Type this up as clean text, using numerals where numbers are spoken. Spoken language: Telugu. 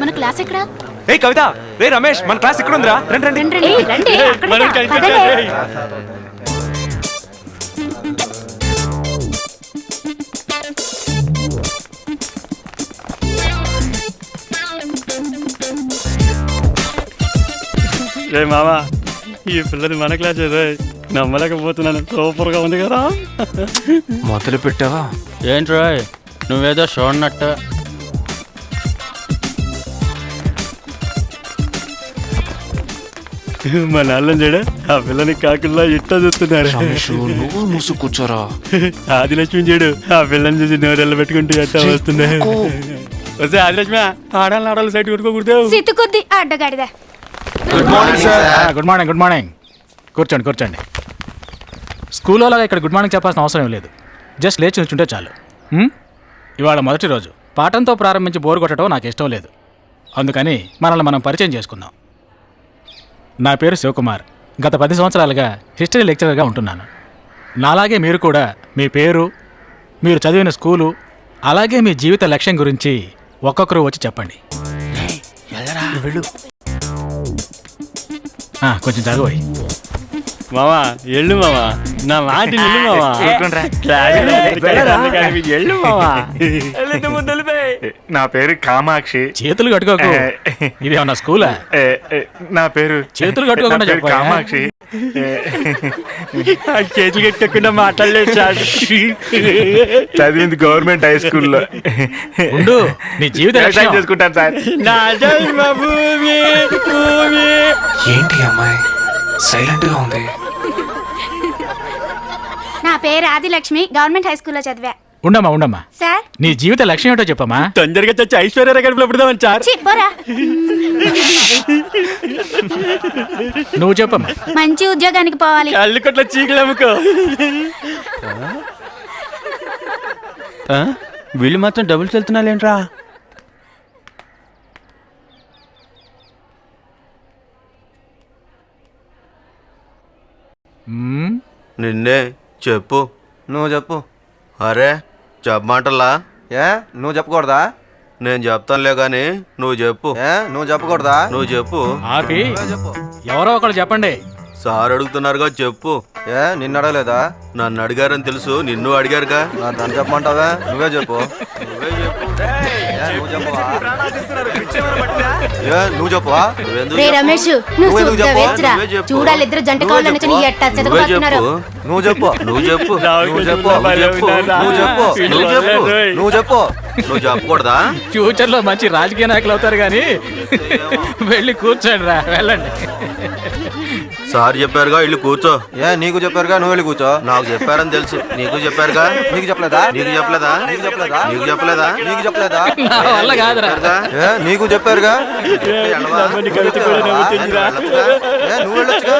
మన క్లాస్ ఎక్కడ? ఏ కవిత, రే రమేష్, మన క్లాస్ ఇక్కడ ఉందిరా. రండి రండి రండి. రే మామా, ఈ పిల్లలు మన క్లాస్ నమ్మలేకపోతున్నాను. సూపర్ గా ఉంది కదా. మొదలు పెట్టావా ఏంట్రా నువ్వేదో చూడనట్టు? మా నాన్న చూడ ఆ పిల్లని కాకుల్లా ఇట్లా చూస్తున్నారు. నువ్వు మూసు కూర్చోరా. ఆదిలక్ష్మి చూడు ఆ పిల్లని చూసి నోరెళ్ళ పెట్టుకుంటూ ఎట్టా వస్తున్నాయి. వస్తే ఆదిలక్ష్మి, ఆడాలి సైట్ కొట్టుకోకూడదు. సితుకుద్ది అడ్డగాడిదా. Good morning sir. Good morning. కూర్చోండి. స్కూల్లో లాగా ఇక్కడ గుడ్ మార్నింగ్ చెప్పాల్సిన అవసరం లేదు. జస్ట్ లేచి నుంచుంటే చాలు. ఇవాళ మొదటి రోజు. పాఠంతో ప్రారంభించి బోర్ కొట్టడం నాకు ఇష్టం లేదు. అందుకని మనల్ని మనం పరిచయం చేసుకుందాం. నా పేరు శివకుమార్. గత 10 సంవత్సరాలుగా హిస్టరీ లెక్చరర్గా ఉంటున్నాను. నాలాగే మీరు కూడా మీ పేరు, మీరు చదివిన స్కూలు, అలాగే మీ జీవిత లక్ష్యం గురించి ఒక్కొక్కరు వచ్చి చెప్పండి. కొంచెం చదువు మామా. ఎళ్ళు మామా, నా మాట ఎళ్ళు మామా. ఎళ్ళు మామా. నా పేరు కామాక్షి. చేతులు కట్టుకోకు. ఇదేమన్నా స్కూలా? నా పేరు చేతులు కట్టుకోకుండా చెప్పు. కామాక్షి. చేతులు కట్టకుండా మాట్లాడలేదు సార్. చదివింది గవర్నమెంట్ హై స్కూల్లో. ఉండు, నీ జీవిత లక్ష్యం చేసుకుంటాను సార్. ఏంటి అమ్మాయి సైలెంట్ గా ఉంది? నా పేరు ఆదిలక్ష్మి, గవర్నమెంట్ హై స్కూల్లో చదివా. ఉండమ్మా సార్, నీ జీవిత లక్ష్యం ఏంటో చెప్పమ్మా. తొందరగా చచ్చి ఐశ్వర్య గడుపులో పెడదామని సార్. చెప్పరా? నువ్వు చెప్పమ్మా. మంచి ఉద్యోగానికి పోవాలి. కళ్ళు కొట్ల చీకులు అమ్ముకో. వీళ్ళు మాత్రం డబుల్స్ వెళ్తున్నాలేంట్రా? నిన్నే చెప్పు. నువ్వు చెప్పు. అరే చెప్పమంటలా? ఏ నువ్వు చెప్పకూడదా? నేను చెప్తానులే గాని నువ్వు చెప్పు. నువ్వు చెప్పకూడదా? నువ్వు చెప్పు. ఆపి చెప్పు. ఎవరో ఒకరు చెప్పండి. సార్ అడుగుతున్నారుగా చెప్పు. నిన్ను అడగలేదా? నన్ను అడిగారని తెలుసు, నిన్ను అడిగారుగా. నన్ను చెప్పమంటావా? నువ్వే చెప్పు. నువ్వే చెప్పు. నువ్వు చెప్పవా? నువ్వు చెప్పవా? రే రమేష్, నువ్వు చూద్దా వేస్ట్రా. చూడాలి ఇద్దరు జంట కావాలని నీ ఎట్టా చదువుతున్నారు. నువ్వు చెప్పు. నువ్వు చెప్పు. నువ్వు చెప్పు. నువ్వు చెప్పు. నువ్వు చెప్పు. నువ్వు చెప్పు. నువ్వు చెప్పకూడదా? ఫ్యూచర్ లో మంచి రాజకీయ నాయకులు అవుతారు కానీ వెళ్ళి కూర్చోండి రా, వెళ్ళండి. సార్ చెప్పారుగా ఇల్లు కూర్చో. నీకు చెప్పారుగా, నువ్వు వెళ్ళి కూర్చో. నాకు చెప్పారని తెలుసు, నీకు చెప్పారుగా. నీకు చెప్పలేదా? నీకు చెప్పలేదా? నీకు చెప్పలేదా? నీకు చెప్పలేదా? నీకు చెప్పలేదా? నా వల్ల కాదురా. నీకు చెప్పారుగా. కవిత కూడా నవ్వుతుందిరా. నువ్వు వెళ్ళొచ్చుగా.